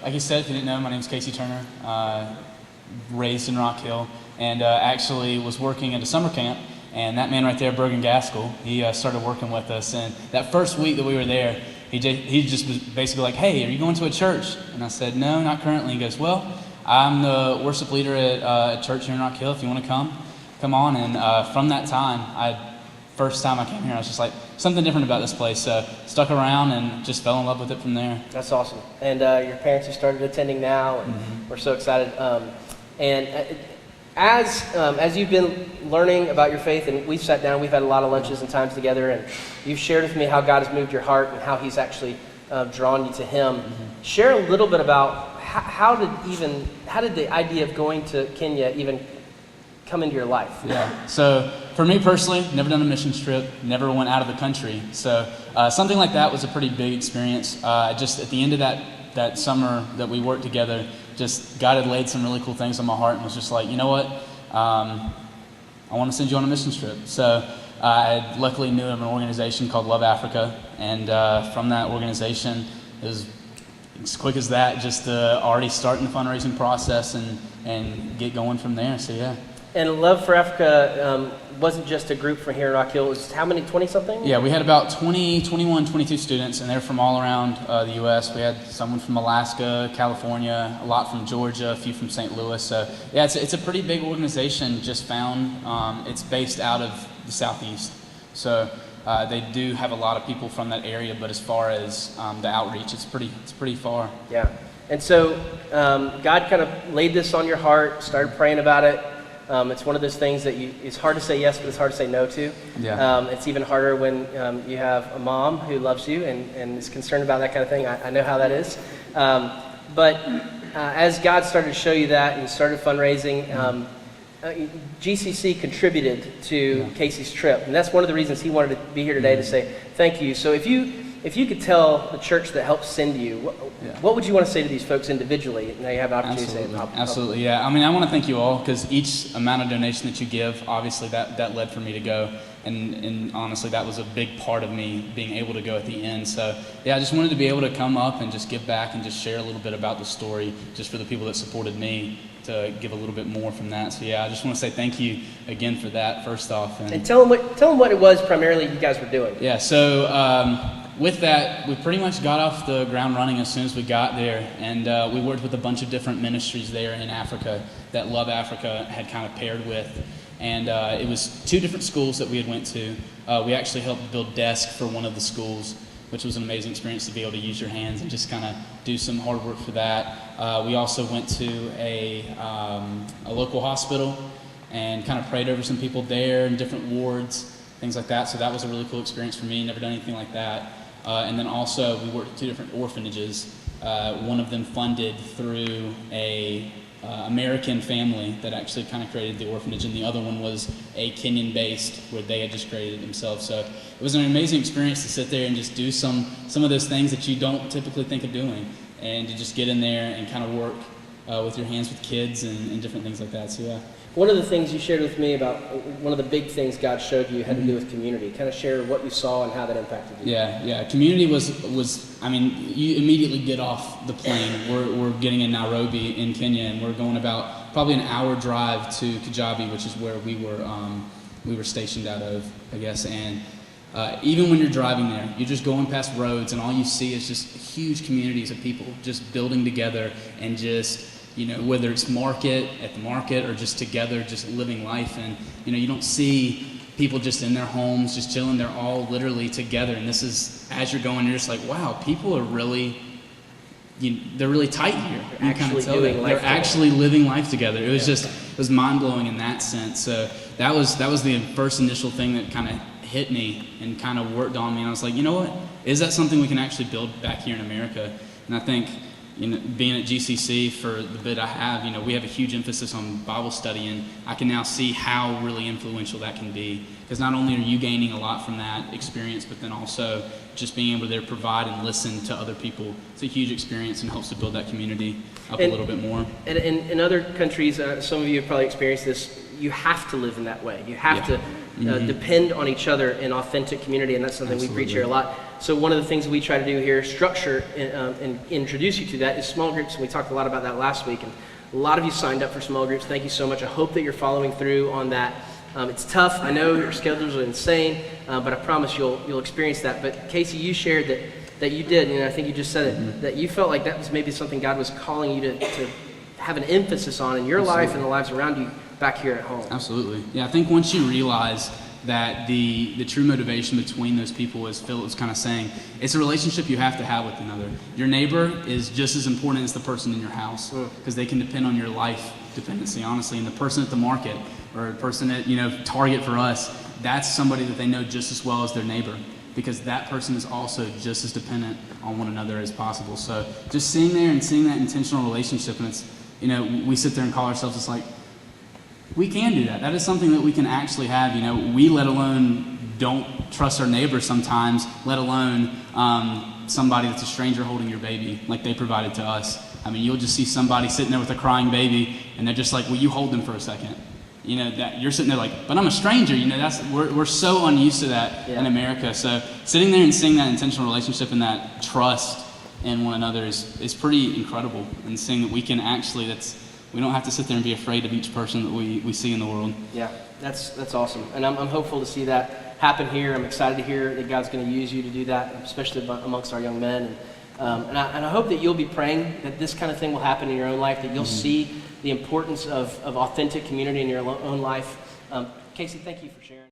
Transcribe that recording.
like you said, if you didn't know, my name's Casey Turner, raised in Rock Hill, and actually was working at a summer camp. And that man right there, Bergen Gaskell, he started working with us. And that first week that we were there, he just was basically like, hey, are you going to a church? And I said, no, not currently. He goes, well, I'm the worship leader at a church here in Rock Hill. If you want to come on. And from that time, first time I came here, I was just like, something different about this place. Stuck around and just fell in love with it from there. That's awesome. And your parents have started attending now, and we're so excited. As you've been learning about your faith, and we've sat down, we've had a lot of lunches and times together, and you've shared with me how God has moved your heart and how He's actually drawn you to Him. Share a little bit about how did the idea of going to Kenya even come into your life? Yeah. So for me personally, never done a missions trip, never went out of the country. So something like that was a pretty big experience. Just at the end of that summer that we worked together, just God had laid some really cool things on my heart and was just like, you know what, I want to send you on a missions trip. So I luckily knew of an organization called Love Africa, and from that organization, it was as quick as that, just already starting the fundraising process and get going from there. So yeah. And Love for Africa wasn't just a group from here in Rock Hill. It was how many, 20-something? Yeah, we had about 21, 22 students, and they're from all around the U.S. We had someone from Alaska, California, a lot from Georgia, a few from St. Louis. So yeah, it's a pretty big organization, just found. It's based out of the Southeast. So they do have a lot of people from that area, but as far as the outreach, it's pretty far. Yeah. And so God kind of laid this on your heart, started praying about it. It's one of those things that it's hard to say yes, but it's hard to say no to. Yeah. It's even harder when you have a mom who loves you and is concerned about that kind of thing. I know how that is. But as God started to show you that and started fundraising, GCC contributed to Casey's trip. And that's one of the reasons he wanted to be here today to say thank you. So if you could tell the church that helped send you, what would you want to say to these folks individually? Now you have an opportunity to say it. Absolutely, yeah. I mean, I want to thank you all, because each amount of donation that you give, obviously that led for me to go. And honestly, that was a big part of me being able to go at the end. So yeah, I just wanted to be able to come up and just give back and just share a little bit about the story, just for the people that supported me, to give a little bit more from that. So yeah, I just want to say thank you again for that, first off. And tell them what it was primarily you guys were doing. Yeah, so with that, we pretty much got off the ground running as soon as we got there, and we worked with a bunch of different ministries there in Africa that Love Africa had kind of paired with. And it was 2 different schools that we had went to. We actually helped build desks for one of the schools, which was an amazing experience to be able to use your hands and just kind of do some hard work for that. We also went to a local hospital and kind of prayed over some people there in different wards, things like that. So that was a really cool experience for me. Never done anything like that. And then also we worked at 2 different orphanages. One of them funded through a American family that actually kind of created the orphanage, and the other one was a Kenyan-based where they had just created it themselves. So it was an amazing experience to sit there and just do some of those things that you don't typically think of doing, and to just get in there and kind of work with your hands with kids and different things like that. So yeah. One of the things you shared with me about one of the big things God showed you had to do with community. Kind of share what you saw and how that impacted you. Yeah. Community was. I mean, you immediately get off the plane. We're getting in Nairobi in Kenya, and we're going about probably an hour drive to Kijabi, which is where we were stationed out of, I guess. And even when you're driving there, you're just going past roads, and all you see is just huge communities of people just building together and just, whether it's at the market or just together, just living life. And, you don't see people just in their homes, just chilling. They're all literally together. And this is, as you're going, you're just like, wow, people are really, they're really tight here. They're actually living life together. It was it was mind-blowing in that sense. So that was the first initial thing that kind of hit me and kind of worked on me. And I was like, you know what? Is that something we can actually build back here in America? And I think, being at GCC for the bit I have, we have a huge emphasis on Bible study, and I can now see how really influential that can be. Because not only are you gaining a lot from that experience, but then also just being able to provide and listen to other people. It's a huge experience and helps to build that community up a little bit more. And in other countries, some of you have probably experienced this, you have to live in that way. You have to depend on each other in authentic community, and that's something we preach here a lot. So one of the things we try to do here, structure and introduce you to that, is small groups, and we talked a lot about that last week. And a lot of you signed up for small groups. Thank you so much. I hope that you're following through on that. It's tough. I know your schedules are insane, but I promise you'll experience that. But Casey, you shared that you did, and I think you just said it, that you felt like that was maybe something God was calling you to have an emphasis on in your life and the lives around you back here at home. Absolutely. Yeah, I think once you realize that the true motivation between those people, as Philip was kind of saying, it's a relationship you have to have with another. Your neighbor is just as important as the person in your house, because they can depend on your life dependency, honestly. And the person at the market, or the person at Target for us, that's somebody that they know just as well as their neighbor, because that person is also just as dependent on one another as possible. So just seeing there and seeing that intentional relationship, and it's, we sit there and call ourselves, it's like, we can do that. That is something that we can actually have. We let alone don't trust our neighbors sometimes, let alone somebody that's a stranger holding your baby like they provided to us. I mean, you'll just see somebody sitting there with a crying baby, and they're just like, will you hold them for a second? That you're sitting there like, but I'm a stranger. We're so unused to that in America. So sitting there and seeing that intentional relationship and that trust in one another is pretty incredible. And seeing that we can actually, we don't have to sit there and be afraid of each person that we see in the world. Yeah, that's awesome. And I'm hopeful to see that happen here. I'm excited to hear that God's going to use you to do that, especially amongst our young men. And I hope that you'll be praying that this kind of thing will happen in your own life, that you'll see the importance of authentic community in your own life. Casey, thank you for sharing.